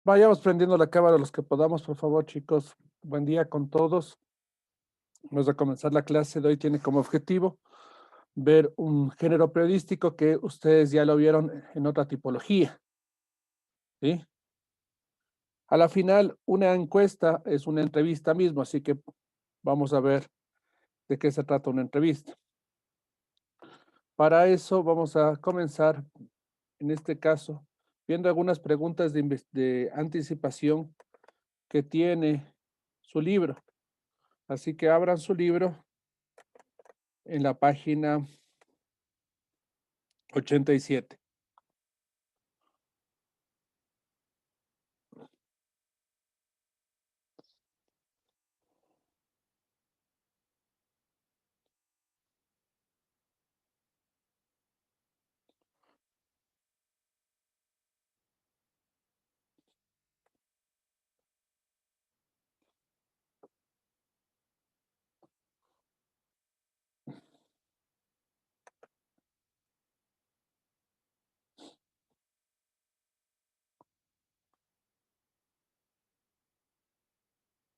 Vayamos prendiendo la cámara los que podamos, por favor, chicos. Buen día con todos. Vamos a comenzar la clase de hoy. Tiene como objetivo ver un género periodístico que ustedes ya lo vieron en otra tipología, ¿sí? A la final, una encuesta es una entrevista mismo, así que vamos a ver de qué se trata una entrevista. Para eso vamos a comenzar, en este caso, viendo algunas preguntas de anticipación que tiene su libro. Así que abran su libro en la página 87.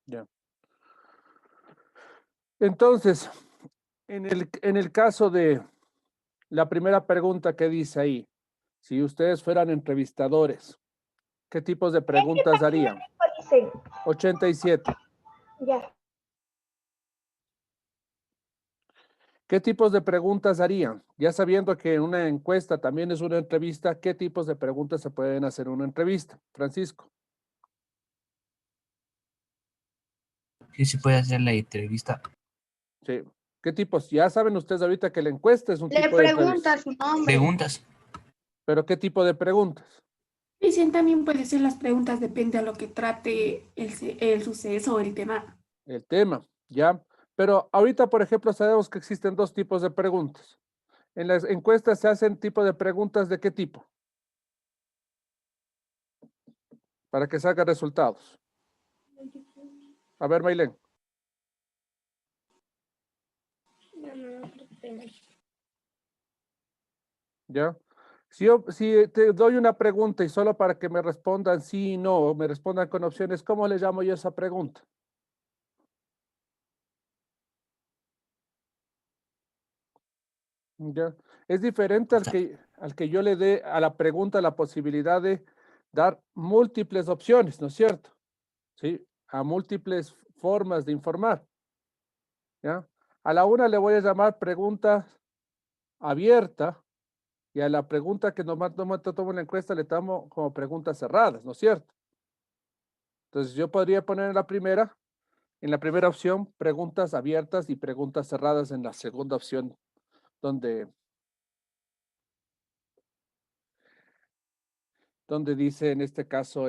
Ya. Entonces, en el caso de la primera pregunta que dice ahí, si ustedes fueran entrevistadores, ¿qué tipos de ¿En qué preguntas página harían? dicen? 87. Ya. ¿Qué tipos de preguntas harían? Ya sabiendo que una encuesta también es una entrevista, ¿qué tipos de preguntas se pueden hacer en una entrevista? Francisco. Sí, se puede hacer la entrevista. Sí. ¿Qué tipos? Ya saben ustedes ahorita que la encuesta es un Le tipo de entrevista. pregunta su nombre. Preguntas. ¿Pero qué tipo de preguntas? Dicen también puede ser las preguntas, depende a lo que trate el suceso o el tema. El tema, ¿ya? Pero ahorita, por ejemplo, sabemos que existen dos tipos de preguntas. En las encuestas se hacen tipo de preguntas de qué tipo, para que salgan resultados. A ver, Maylén. ¿Ya? Si te doy una pregunta y solo para que me respondan sí y no, o me respondan con opciones, ¿cómo le llamo yo a esa pregunta? ¿Ya? Es diferente al que yo le dé a la pregunta la posibilidad de dar múltiples opciones, ¿no es cierto? ¿Sí? A múltiples formas de informar, ¿ya? A la una le voy a llamar pregunta abierta y a la pregunta que nomás tomo en la encuesta le tomo como preguntas cerradas, ¿no es cierto? Entonces yo podría poner en la primera opción, preguntas abiertas y preguntas cerradas en la segunda opción, donde, donde dice en este caso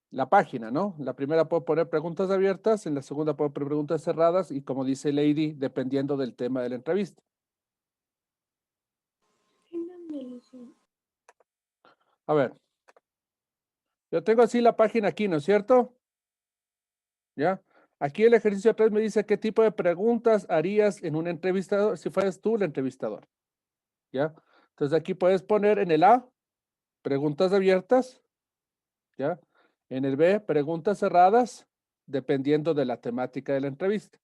la página, ¿no? La primera puedo poner preguntas abiertas, en la segunda puedo poner preguntas cerradas y como dice Lady, dependiendo del tema de la entrevista. A ver, yo tengo así la página aquí, ¿no es cierto? ¿Ya? Aquí el ejercicio 3 me dice qué tipo de preguntas harías en un entrevistador si fueras tú el entrevistador. ¿Ya? Entonces aquí puedes poner en el A, preguntas abiertas, ¿ya? En el B, preguntas cerradas, dependiendo de la temática de la entrevista.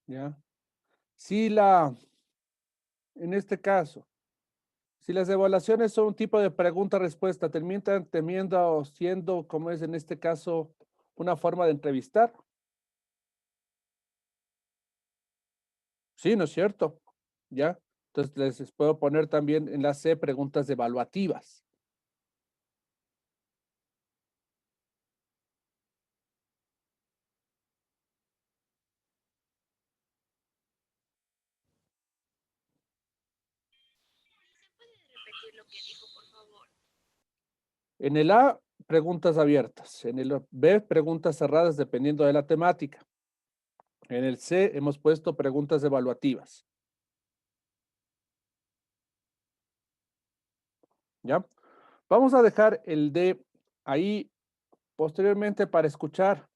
¿Ya? Si en este caso, si las evaluaciones son un tipo de pregunta-respuesta, terminan temiendo siendo, como es en este caso, una forma de entrevistar. Sí, ¿no es cierto? ¿Ya? Entonces les puedo poner también en la C preguntas evaluativas. En el A, preguntas abiertas. En el B, preguntas cerradas dependiendo de la temática. En el C hemos puesto preguntas evaluativas. ¿Ya? Vamos a dejar el D ahí posteriormente para escuchar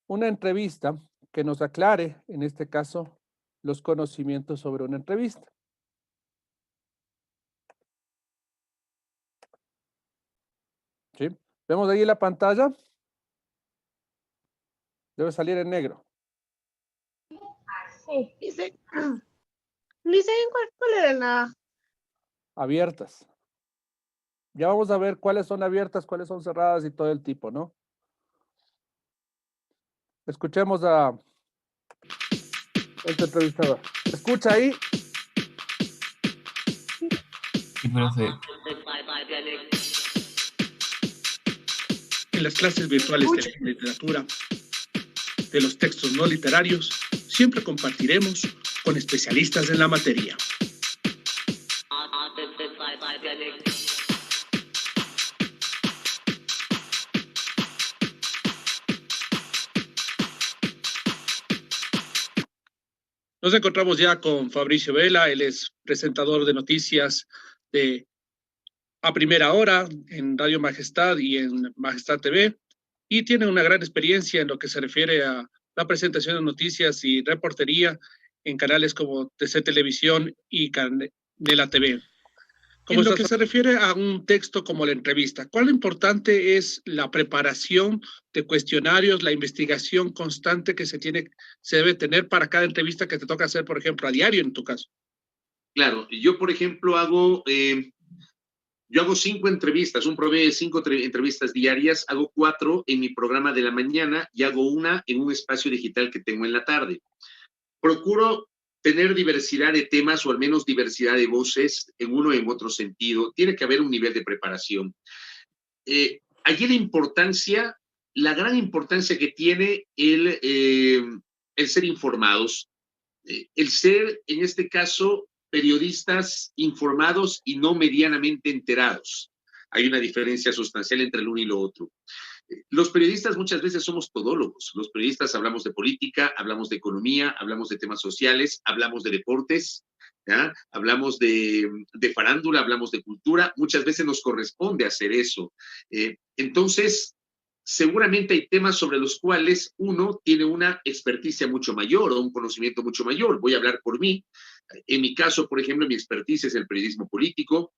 una entrevista que nos aclare, en este caso, los conocimientos sobre una entrevista. ¿Sí? ¿Vemos ahí la pantalla? Debe salir en negro. Sí. Dice, ¿cuál era la? Abiertas. Ya vamos a ver cuáles son abiertas, cuáles son cerradas y todo el tipo, ¿no? Escuchemos a este entrevistador. ¿Escucha ahí? Sí, profe. En las clases virtuales de la literatura, de los textos no literarios, siempre compartiremos con especialistas en la materia. Nos encontramos ya con Fabricio Vela, él es presentador de noticias de A Primera Hora en Radio Majestad y en Majestad TV, y tiene una gran experiencia en lo que se refiere a la presentación de noticias y reportería en canales como TC Televisión y Canela TV. En lo que se refiere a un texto como la entrevista, ¿cuál importante es la preparación de cuestionarios, la investigación constante que se debe tener para cada entrevista que te toca hacer, por ejemplo, a diario en tu caso? Claro, yo, por ejemplo, hago 5 entrevistas, un promedio de 5 entrevistas diarias, hago 4 en mi programa de la mañana y hago una en un espacio digital que tengo en la tarde. Procuro tener diversidad de temas o al menos diversidad de voces en uno o en otro sentido. Tiene que haber un nivel de preparación. Allí la gran importancia que tiene el ser informados, el ser, en este caso, periodistas informados y no medianamente enterados. Hay una diferencia sustancial entre el uno y lo otro. Los periodistas muchas veces somos todólogos. Los periodistas hablamos de política, hablamos de economía, hablamos de temas sociales, hablamos de deportes, ¿ya? Hablamos de farándula, hablamos de cultura. Muchas veces nos corresponde hacer eso. Entonces, seguramente hay temas sobre los cuales uno tiene una experticia mucho mayor o un conocimiento mucho mayor. Voy a hablar por mí. En mi caso, por ejemplo, mi experticia es el periodismo político.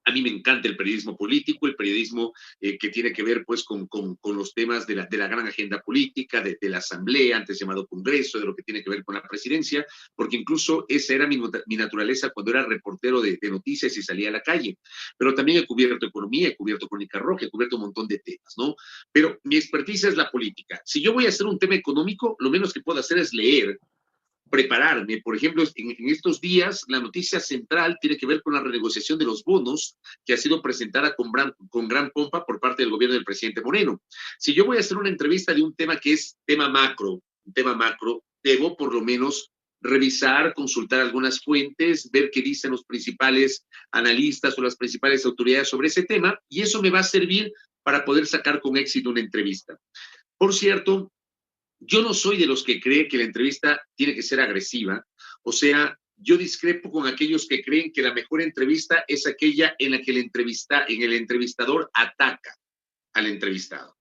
A mí me encanta el periodismo político, el periodismo que tiene que ver pues con los temas de la gran agenda política, de la asamblea, antes llamado Congreso, de lo que tiene que ver con la presidencia, porque incluso esa era mi naturaleza cuando era reportero de noticias y salía a la calle. Pero también he cubierto economía, he cubierto crónica roja, he cubierto un montón de temas, ¿no? Pero mi experticia es la política. Si yo voy a hacer un tema económico, lo menos que puedo hacer es leer, prepararme. Por ejemplo, en estos días la noticia central tiene que ver con la renegociación de los bonos que ha sido presentada con gran pompa por parte del gobierno del presidente Moreno. Si yo voy a hacer una entrevista de un tema que es un tema macro, debo por lo menos revisar, consultar algunas fuentes, ver qué dicen los principales analistas o las principales autoridades sobre ese tema, y eso me va a servir para poder sacar con éxito una entrevista. Por cierto, yo no soy de los que cree que la entrevista tiene que ser agresiva. O sea, yo discrepo con aquellos que creen que la mejor entrevista es aquella en la que el entrevistador ataca al entrevistado.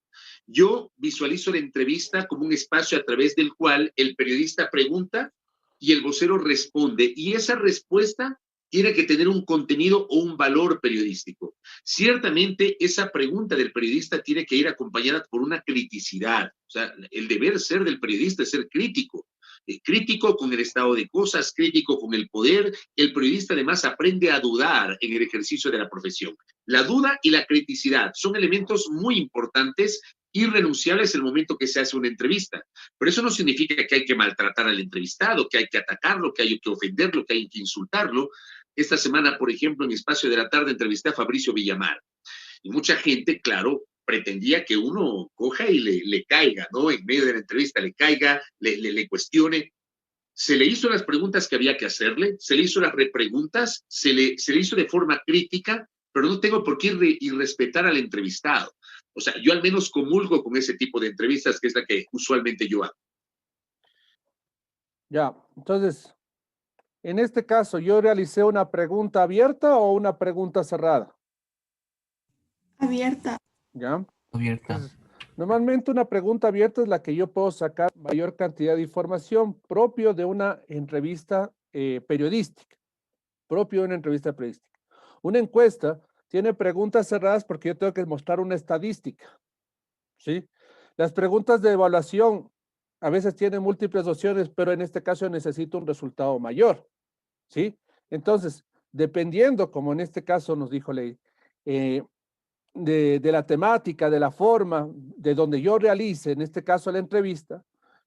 Yo visualizo la entrevista como un espacio a través del cual el periodista pregunta y el vocero responde. Y esa respuesta tiene que tener un contenido o un valor periodístico. Ciertamente, esa pregunta del periodista tiene que ir acompañada por una criticidad. O sea, el deber ser del periodista es ser crítico. Crítico con el estado de cosas, crítico con el poder. El periodista además aprende a dudar en el ejercicio de la profesión. La duda y la criticidad son elementos muy importantes, irrenunciables en el momento que se hace una entrevista. Pero eso no significa que hay que maltratar al entrevistado, que hay que atacarlo, que hay que ofenderlo, que hay que insultarlo. Esta semana, por ejemplo, en Espacio de la Tarde entrevisté a Fabricio Villamar. Y mucha gente, claro, pretendía que uno coja y le caiga, ¿no? En medio de la entrevista le caiga, le cuestione. se le hizo las preguntas que había que hacerle, se le hizo las repreguntas, se le hizo de forma crítica, pero no tengo por qué irrespetar al entrevistado. O sea, yo al menos comulgo con ese tipo de entrevistas, que es la que usualmente yo hago. Ya, entonces, en este caso, ¿yo realicé una pregunta abierta o una pregunta cerrada? Abierta. ¿Ya? Abierta. Entonces, normalmente una pregunta abierta es la que yo puedo sacar mayor cantidad de información propio de una entrevista periodística, propio de una entrevista periodística. Una encuesta tiene preguntas cerradas porque yo tengo que mostrar una estadística, ¿sí? Las preguntas de evaluación a veces tienen múltiples opciones, pero en este caso necesito un resultado mayor, ¿sí? Entonces, dependiendo, como en este caso nos dijo Ley, de la temática, de la forma, de donde yo realice, en este caso la entrevista,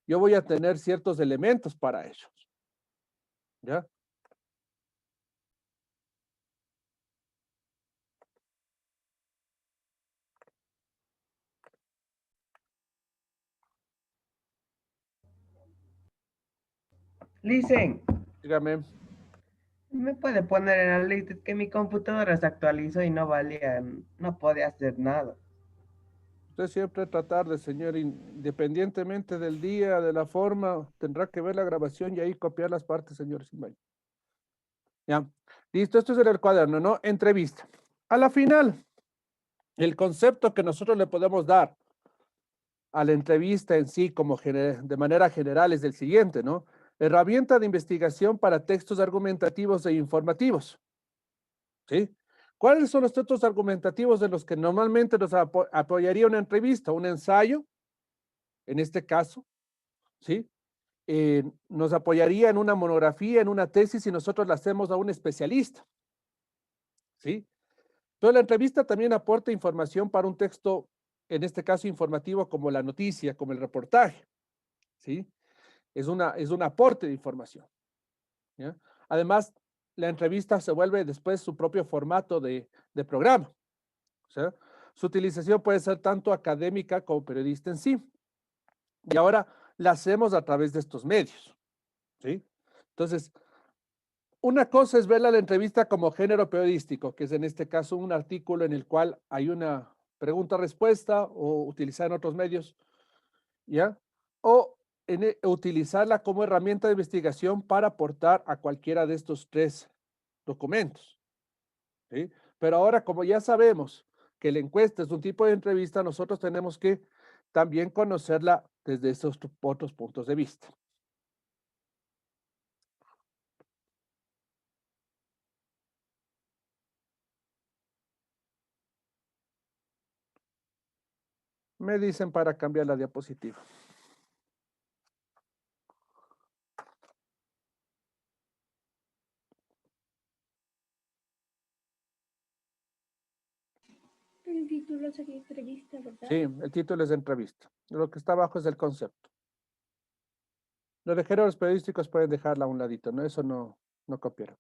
yo voy a tener ciertos elementos para ellos. ¿Ya? Listen, Dígame. ¿me puede poner en la lista? Es que mi computadora se actualizó y no valía, no podía hacer nada. Usted siempre tratar de, señor, independientemente del día, de la forma, tendrá que ver la grabación y ahí copiar las partes, señor Simay. Ya. Listo, esto es en el cuaderno, ¿no? Entrevista. A la final, el concepto que nosotros le podemos dar a la entrevista en sí como de manera general es el siguiente, ¿no? Herramienta de investigación para textos argumentativos e informativos, ¿sí? ¿Cuáles son los textos argumentativos de los que normalmente nos apoyaría una entrevista? Un ensayo, en este caso, ¿sí? Nos apoyaría en una monografía, en una tesis, y nosotros la hacemos a un especialista, ¿sí? Pero la entrevista también aporta información para un texto, en este caso informativo, como la noticia, como el reportaje, ¿sí? Es un aporte de información, ¿ya? Además, la entrevista se vuelve después su propio formato de programa. O sea, su utilización puede ser tanto académica como periodista en sí. Y ahora la hacemos a través de estos medios, ¿sí? Entonces, una cosa es ver la entrevista como género periodístico, que es en este caso un artículo en el cual hay una pregunta-respuesta o utilizar en otros medios, ¿ya? O utilizarla como herramienta de investigación para aportar a cualquiera de estos tres documentos, ¿sí? Pero ahora, como ya sabemos que la encuesta es un tipo de entrevista, nosotros tenemos que también conocerla desde esos otros puntos de vista. Me dicen para cambiar la diapositiva. El título sería entrevista, ¿verdad? Sí, el título es de entrevista. Lo que está abajo es el concepto. Los de géneros periodísticos pueden dejarla a un ladito, ¿no? Eso no copiaron.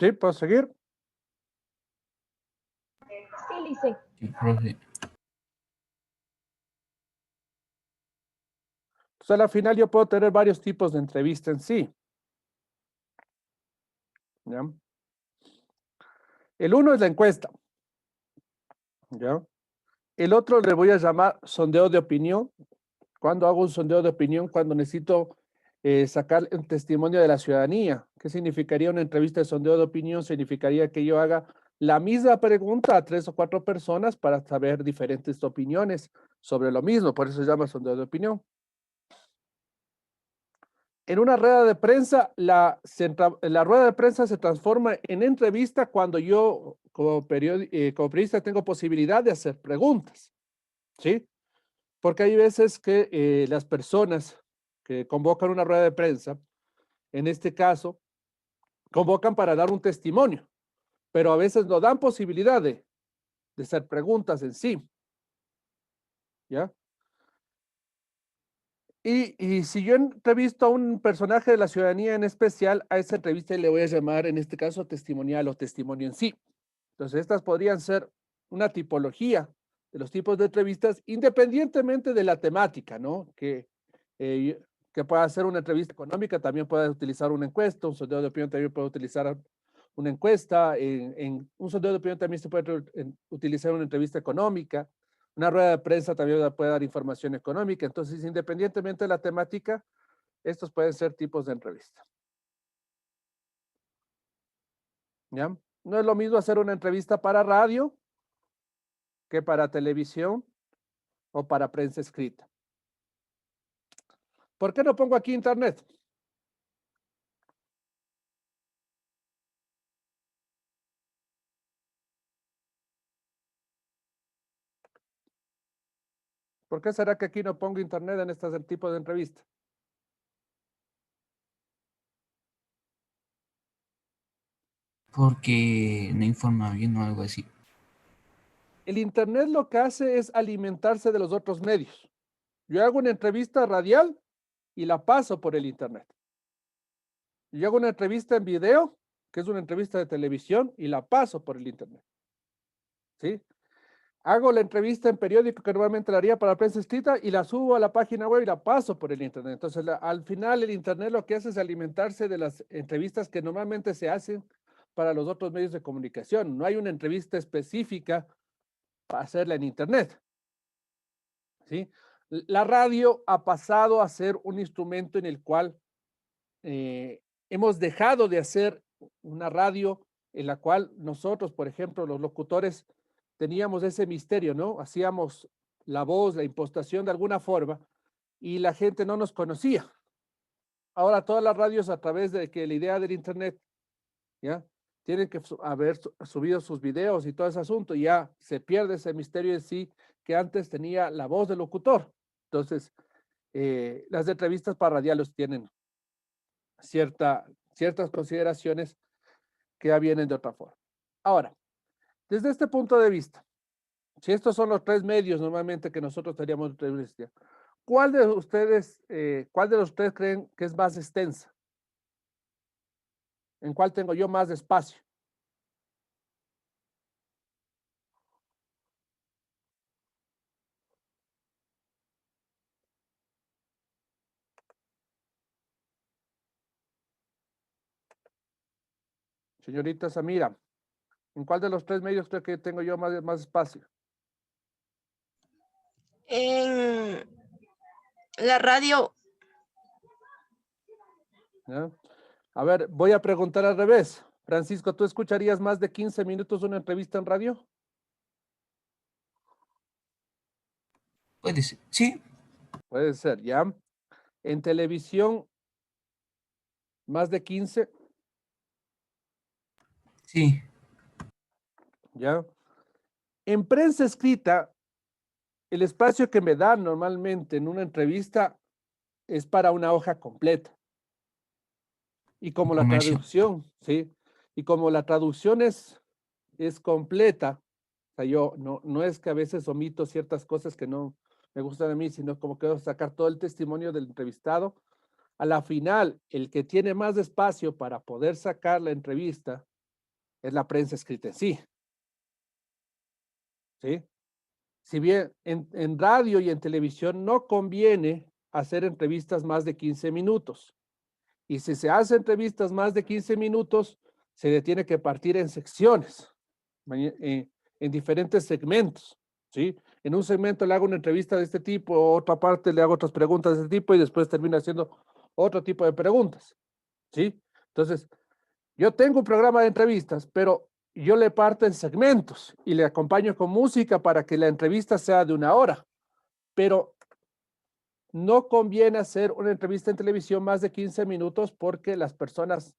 Sí, ¿puedo seguir? Sí, Lice. Sí, profe. Pues a la final yo puedo tener varios tipos de entrevista en sí. ¿Ya? El uno es la encuesta. ¿Ya? El otro le voy a llamar sondeo de opinión. Cuando hago un sondeo de opinión, cuando necesito sacar un testimonio de la ciudadanía. ¿Qué significaría una entrevista de sondeo de opinión? Significaría que yo haga la misma pregunta a 3 o 4 personas para saber diferentes opiniones sobre lo mismo. Por eso se llama sondeo de opinión. En una rueda de prensa, la rueda de prensa se transforma en entrevista cuando yo, como periodista, tengo posibilidad de hacer preguntas, ¿sí? Porque hay veces que las personas que convocan una rueda de prensa, en este caso, convocan para dar un testimonio, pero a veces no dan posibilidad de hacer preguntas en sí, ¿ya? Y si yo entrevisto a un personaje de la ciudadanía en especial, a esa entrevista le voy a llamar, en este caso, testimonial o testimonio en sí. Entonces, estas podrían ser una tipología de los tipos de entrevistas, independientemente de la temática, ¿no? Que pueda ser una entrevista económica, también puede utilizar una encuesta, un sondeo de opinión también puede utilizar una encuesta, en un sondeo de opinión también se puede utilizar una entrevista económica. Una rueda de prensa también puede dar información económica. Entonces, independientemente de la temática, estos pueden ser tipos de entrevista. ¿Ya? No es lo mismo hacer una entrevista para radio que para televisión o para prensa escrita. ¿Por qué no pongo aquí internet? ¿Por qué será que aquí no pongo internet en este tipo de entrevista? Porque no informa bien o algo así. El internet lo que hace es alimentarse de los otros medios. Yo hago una entrevista radial y la paso por el internet. Yo hago una entrevista en video, que es una entrevista de televisión, y la paso por el internet. ¿Sí? Hago la entrevista en periódico que normalmente la haría para la prensa escrita y la subo a la página web y la paso por el internet. Entonces, al final el internet lo que hace es alimentarse de las entrevistas que normalmente se hacen para los otros medios de comunicación. No hay una entrevista específica para hacerla en internet. ¿Sí? La radio ha pasado a ser un instrumento en el cual hemos dejado de hacer una radio en la cual nosotros, por ejemplo, los locutores, teníamos ese misterio, ¿no? Hacíamos la voz, la impostación de alguna forma y la gente no nos conocía. Ahora todas las radios a través de que la idea del internet, ¿ya? Tienen que haber subido sus videos y todo ese asunto, y ya se pierde ese misterio en sí que antes tenía la voz del locutor. Entonces, las entrevistas para radiales tienen ciertas consideraciones que ya vienen de otra forma. Ahora, desde este punto de vista, si estos son los 3 medios normalmente que nosotros teníamos entrevista, ¿cuál de los ustedes creen que es más extensa? ¿En cuál tengo yo más espacio? Señorita Samira, ¿en cuál de los 3 medios creo que tengo yo más espacio? En la radio. ¿Ya? A ver, voy a preguntar al revés. Francisco, ¿tú escucharías más de 15 minutos una entrevista en radio? Puede ser, sí, Puede ser, ¿ya? En televisión, más de 15, sí. ¿ya? En prensa escrita, el espacio que me dan normalmente en una entrevista es para una hoja completa. Y como la Comercio. traducción, ¿sí? Y como la traducción es completa, o sea, yo no es que a veces omito ciertas cosas que no me gustan a mí, sino como que quiero sacar todo el testimonio del entrevistado. A la final, el que tiene más espacio para poder sacar la entrevista es la prensa escrita en sí. ¿Sí? Si bien en radio y en televisión no conviene hacer entrevistas más de 15 minutos. Y si se hace entrevistas más de 15 minutos, se le tiene que partir en secciones, en diferentes segmentos, ¿sí? En un segmento le hago una entrevista de este tipo, otra parte le hago otras preguntas de este tipo y después termino haciendo otro tipo de preguntas, ¿sí? Entonces, yo tengo un programa de entrevistas, pero yo le parto en segmentos y le acompaño con música para que la entrevista sea de 1 hora, pero no conviene hacer una entrevista en televisión más de 15 minutos porque las personas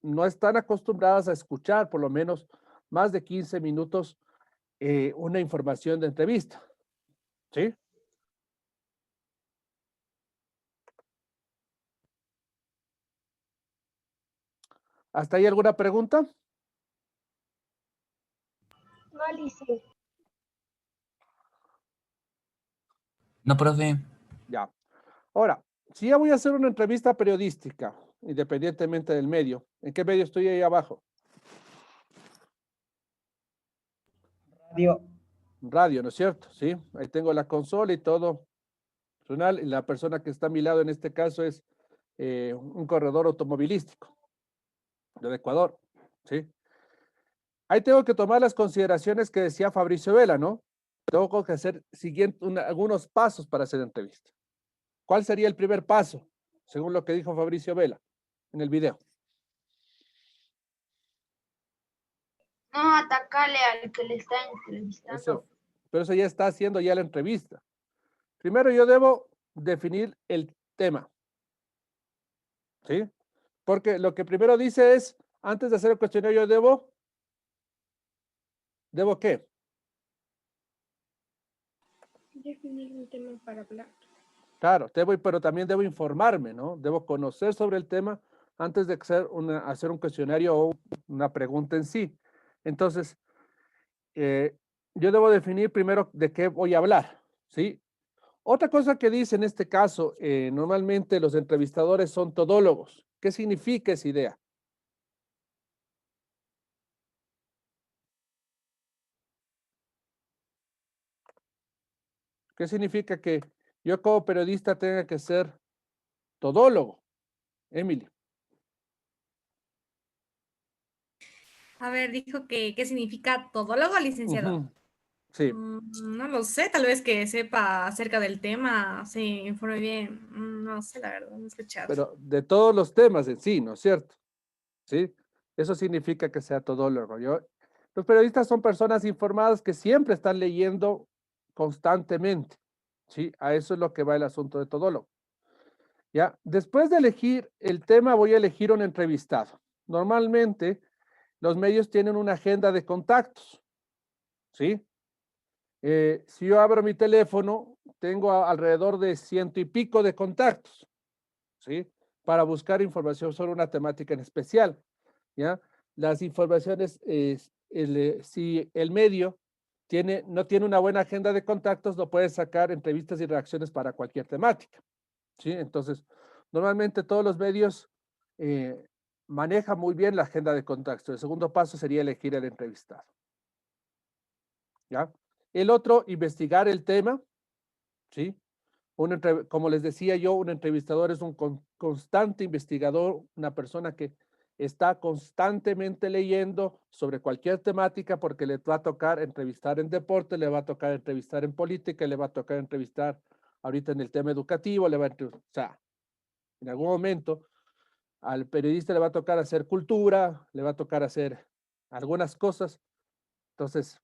no están acostumbradas a escuchar por lo menos más de 15 minutos una información de entrevista, ¿sí? ¿Hasta ahí alguna pregunta? No, Alicia. No, profe. Ya. Ahora, si ya voy a hacer una entrevista periodística, independientemente del medio, ¿en qué medio estoy ahí abajo? Radio. Radio, ¿no es cierto? Sí, ahí tengo la consola y todo. Personal, y la persona que está a mi lado en este caso es un corredor automovilístico del Ecuador, ¿sí? Ahí tengo que tomar las consideraciones que decía Fabricio Vela, ¿no? Tengo que hacer algunos pasos para hacer entrevista. ¿Cuál sería el primer paso, según lo que dijo Fabricio Vela en el video? No, atacarle al que le está entrevistando. Pero eso ya está haciendo ya la entrevista. Primero yo debo definir el tema, ¿sí? Porque lo que primero dice es, antes de hacer el cuestionario, ¿debo qué? Definir un tema para hablar. Claro, pero también debo informarme, ¿no? Debo conocer sobre el tema antes de hacer un cuestionario o una pregunta en sí. Entonces, yo debo definir primero de qué voy a hablar, ¿sí? Otra cosa que dice en este caso, normalmente los entrevistadores son todólogos. ¿Qué significa esa idea? ¿Qué significa que yo como periodista tenga que ser todólogo? Emily. A ver, dijo que ¿qué significa todólogo, licenciado? Ujú. Sí. No lo sé, tal vez que sepa acerca del tema, se informe bien. No sé, la verdad, no he escuchado. Pero de todos los temas en sí, ¿no es cierto? ¿Sí? Eso significa que sea todólogo. Los periodistas son personas informadas que siempre están leyendo constantemente, ¿sí? A eso es lo que va el asunto de todólogo. ¿Ya? Después de elegir el tema, voy a elegir un entrevistado. Normalmente, los medios tienen una agenda de contactos, ¿sí? Si yo abro mi teléfono, tengo alrededor de 100 y pico de contactos, ¿sí? Para buscar información sobre una temática en especial, ¿ya? Las informaciones, si el medio no tiene una buena agenda de contactos, no puede sacar entrevistas y reacciones para cualquier temática, ¿sí? Entonces, normalmente todos los medios manejan muy bien la agenda de contactos. El segundo paso sería elegir el entrevistado, ¿ya? El otro, investigar el tema, ¿sí? Como les decía yo, un entrevistador es un constante investigador, una persona que está constantemente leyendo sobre cualquier temática porque le va a tocar entrevistar en deporte, le va a tocar entrevistar en política, le va a tocar entrevistar ahorita en el tema educativo, o sea, en algún momento al periodista le va a tocar hacer cultura, le va a tocar hacer algunas cosas, entonces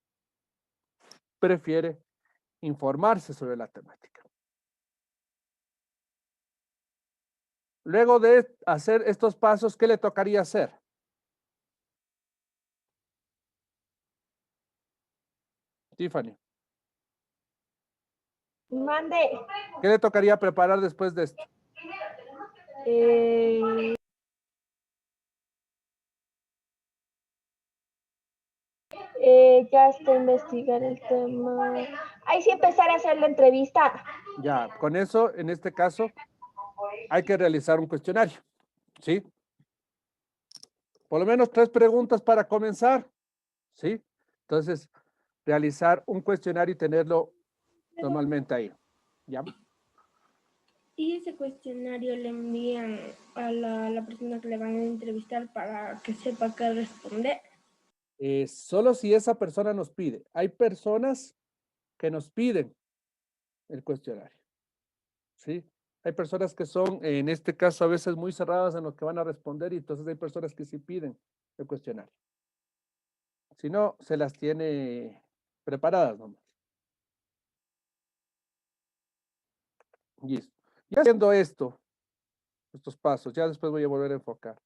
prefiere informarse sobre la temática. Luego de hacer estos pasos, ¿qué le tocaría hacer? Tiffany. Mande. ¿Qué le tocaría preparar después de esto? Ya está investigar el tema. Ahí sí empezar a hacer la entrevista. Ya, con eso, en este caso, hay que realizar un cuestionario, ¿sí? Por lo menos 3 preguntas para comenzar, ¿sí? Entonces, realizar un cuestionario y tenerlo normalmente ahí, ¿ya? ¿Y ese cuestionario le envían a la persona que le van a entrevistar para que sepa qué responder? Solo si esa persona nos pide. Hay personas que nos piden el cuestionario, ¿sí? Hay personas que son, en este caso, a veces muy cerradas en lo que van a responder y entonces hay personas que sí piden el cuestionario. Si no, se las tiene preparadas nomás. Listo. Y haciendo esto, estos pasos, ya después voy a volver a enfocar.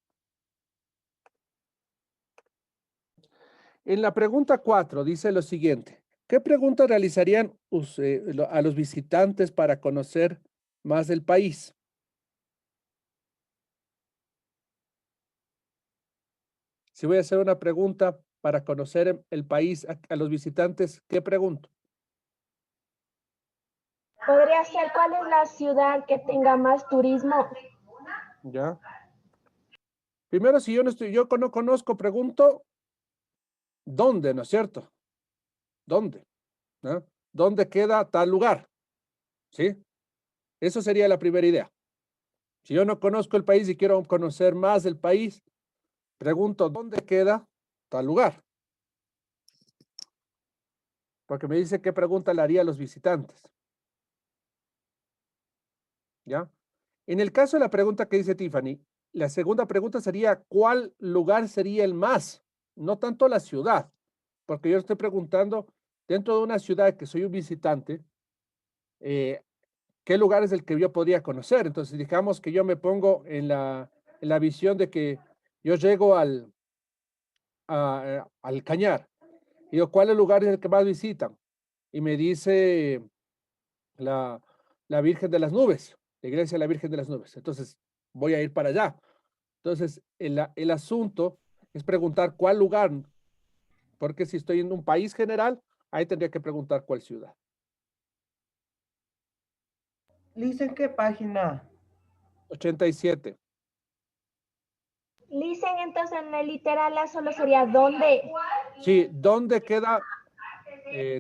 En la pregunta 4 dice lo siguiente. ¿Qué preguntas realizarían a los visitantes para conocer más del país? Si voy a hacer una pregunta para conocer el país a los visitantes, ¿qué pregunto? Podría ser, ¿cuál es la ciudad que tenga más turismo? ¿Ya? Primero, si yo no conozco, pregunto, ¿dónde? ¿No es cierto? ¿Dónde? ¿No? ¿Dónde queda tal lugar? ¿Sí? Eso sería la primera idea. Si yo no conozco el país y quiero conocer más del país, pregunto, ¿dónde queda tal lugar? Porque me dice qué pregunta le haría a los visitantes. ¿Ya? En el caso de la pregunta que dice Tiffany, la segunda pregunta sería, ¿cuál lugar sería el más? No tanto la ciudad, porque yo estoy preguntando, dentro de una ciudad que soy un visitante, ¿qué lugar es el que yo podría conocer? Entonces, digamos que yo me pongo en la visión de que yo llego al Cañar. Y digo, ¿cuál es el lugar es el que más visitan? Y me dice la Virgen de las Nubes, la iglesia de la Virgen de las Nubes. Entonces, voy a ir para allá. Entonces, el asunto es preguntar cuál lugar, porque si estoy en un país general, ahí tendría que preguntar cuál ciudad. Liz, ¿en qué página? 87. Listen, entonces en el literal A solo sería ¿dónde? Sí, ¿dónde queda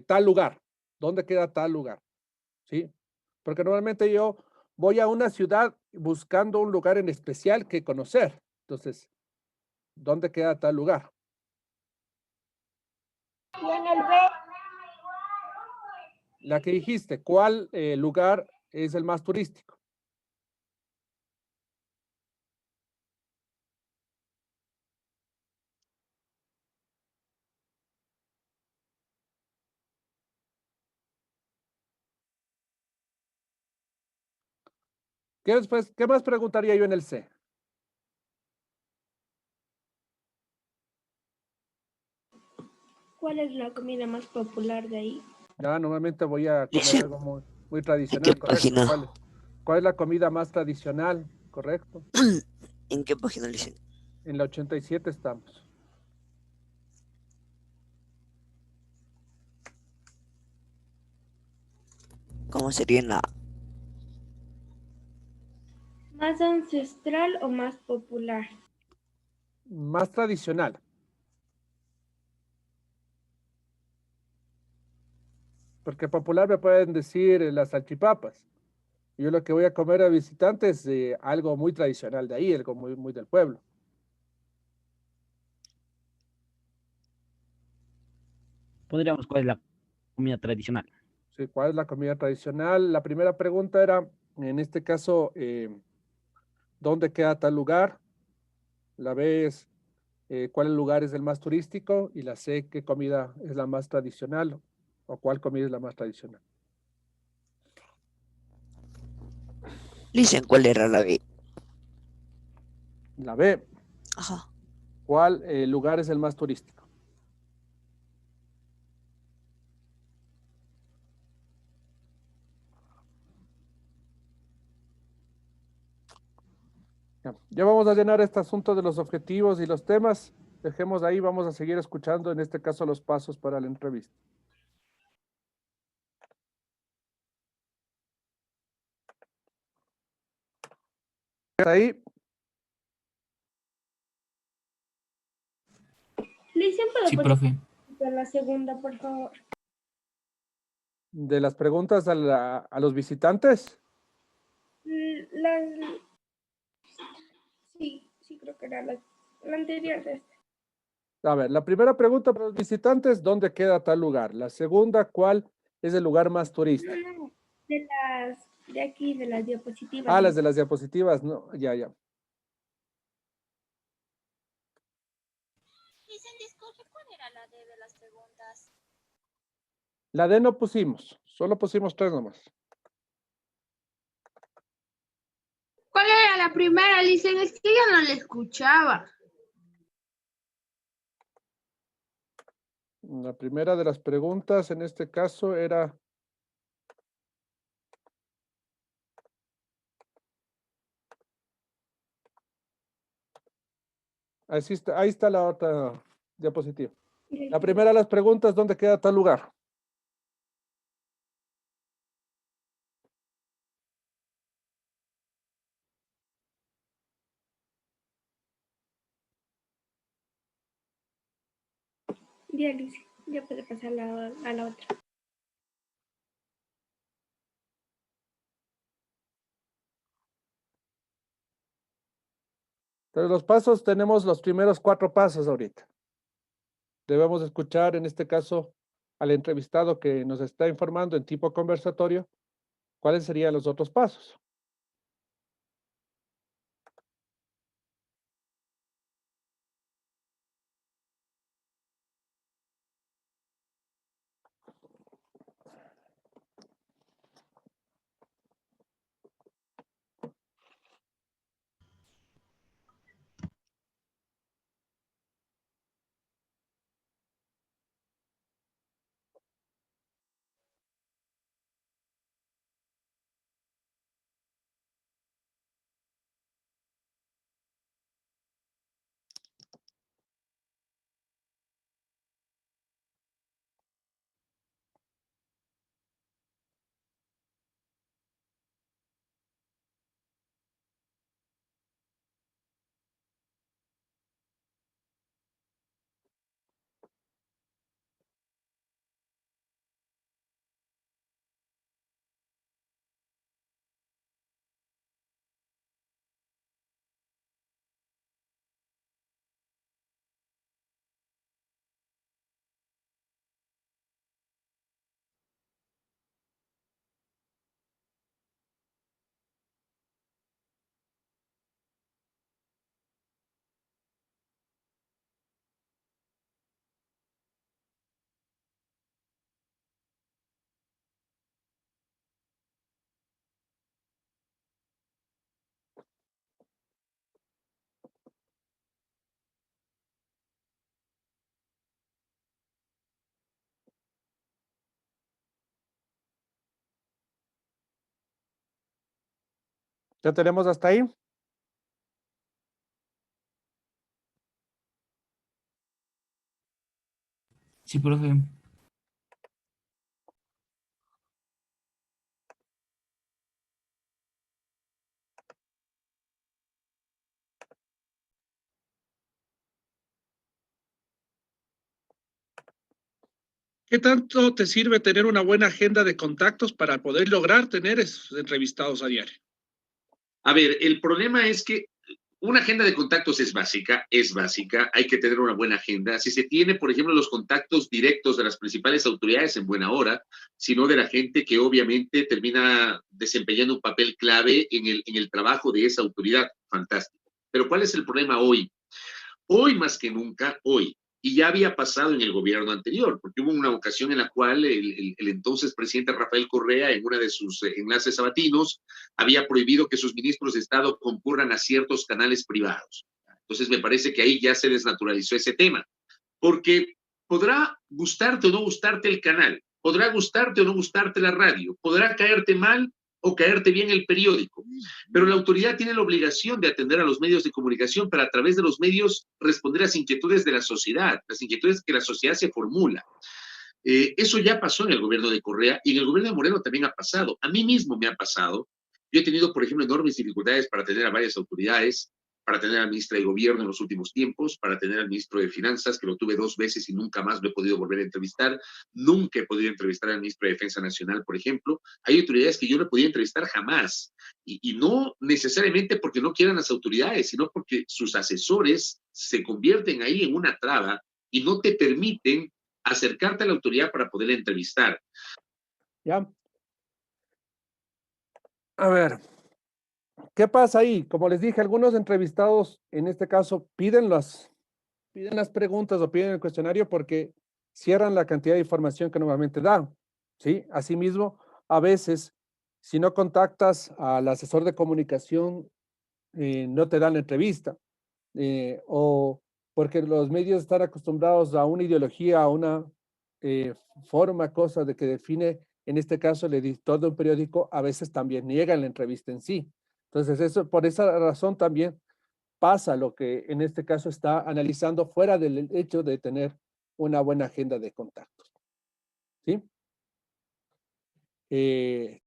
tal lugar? ¿Dónde queda tal lugar? ¿Sí? Porque normalmente yo voy a una ciudad buscando un lugar en especial que conocer. Entonces, ¿dónde queda tal lugar? Y en el B, La que dijiste, ¿cuál lugar es el más turístico? ¿Qué más preguntaría yo en el C? ¿Cuál es la comida más popular de ahí? Ya normalmente voy a comer Dice, algo muy, muy ¿en tradicional, qué correcto. página? ¿Cuál es la comida más tradicional? Correcto. ¿En qué página dicen? En la 87 estamos. ¿Cómo sería en la ¿Más ancestral o más popular? Más tradicional. Porque popular me pueden decir las salchipapas. Yo lo que voy a comer a visitantes es algo muy tradicional de ahí, algo muy, muy del pueblo. Podríamos, ¿cuál es la comida tradicional? Sí, ¿cuál es la comida tradicional? La primera pregunta era, en este caso, ¿dónde queda tal lugar? La B es, ¿cuál lugar es el más turístico? Y la C, ¿qué comida es la más tradicional? ¿O cuál comida es la más tradicional? dicen cuál era la B? La B, Ajá. ¿cuál lugar es el más turístico? Ya vamos a llenar este asunto de los objetivos y los temas. Dejemos ahí, vamos a seguir escuchando, en este caso, los pasos para la entrevista. Ahí, Listen, Sí, ¿puedo profe. poner la segunda, por favor? de las preguntas a los visitantes. La, sí, creo que era la anterior de esta. A ver, la primera pregunta para los visitantes, ¿dónde queda tal lugar? La segunda, ¿cuál es el lugar más turístico? No, de aquí, de las diapositivas. Ah, las de las diapositivas, no, ya. Dicen, disculpe, ¿cuál era la de las preguntas? La D no pusimos, solo pusimos 3 nomás. ¿Cuál era la primera? Dicen, es que yo no la escuchaba. La primera de las preguntas en este caso era... Ahí está la otra diapositiva. La primera de las preguntas, ¿dónde queda tal lugar? Ya, Lice, ya puede pasar a la otra. Entonces los pasos, tenemos los primeros 4 pasos ahorita. Debemos escuchar en este caso al entrevistado que nos está informando en tipo conversatorio cuáles serían los otros pasos. ¿Ya tenemos hasta ahí? Sí, profe. ¿Qué tanto te sirve tener una buena agenda de contactos para poder lograr tener esos entrevistados a diario? A ver, el problema es que una agenda de contactos es básica, hay que tener una buena agenda. Si se tiene, por ejemplo, los contactos directos de las principales autoridades en buena hora, sino de la gente que obviamente termina desempeñando un papel clave en el trabajo de esa autoridad, fantástico. Pero ¿cuál es el problema hoy? Hoy más que nunca, hoy. Y ya había pasado en el gobierno anterior, porque hubo una ocasión en la cual el entonces presidente Rafael Correa, en uno de sus enlaces sabatinos, había prohibido que sus ministros de Estado concurran a ciertos canales privados. Entonces me parece que ahí ya se desnaturalizó ese tema, porque podrá gustarte o no gustarte el canal, podrá gustarte o no gustarte la radio, podrá caerte mal o caerte bien el periódico, pero la autoridad tiene la obligación de atender a los medios de comunicación para a través de los medios responder a las inquietudes de la sociedad, las inquietudes que la sociedad se formula. Eso ya pasó en el gobierno de Correa y en el gobierno de Moreno también ha pasado. A mí mismo me ha pasado. Yo he tenido, por ejemplo, enormes dificultades para atender a varias autoridades para tener al ministro de Gobierno en los últimos tiempos, para tener al ministro de Finanzas, que lo tuve 2 veces y nunca más lo he podido volver a entrevistar. Nunca he podido entrevistar al ministro de Defensa Nacional, por ejemplo. Hay autoridades que yo no he podido entrevistar jamás. Y no necesariamente porque no quieran las autoridades, sino porque sus asesores se convierten ahí en una traba y no te permiten acercarte a la autoridad para poder entrevistar. Ya. A ver, ¿qué pasa ahí? Como les dije, algunos entrevistados, en este caso, piden las preguntas o piden el cuestionario porque cierran la cantidad de información que normalmente dan, ¿sí? Asimismo, a veces, si no contactas al asesor de comunicación, no te dan la entrevista, o porque los medios están acostumbrados a una ideología, a una forma, cosa de que define, en este caso, el editor de un periódico, a veces también niegan la entrevista en sí. Entonces, eso, por esa razón también pasa lo que en este caso está analizando fuera del hecho de tener una buena agenda de contactos. ¿Sí?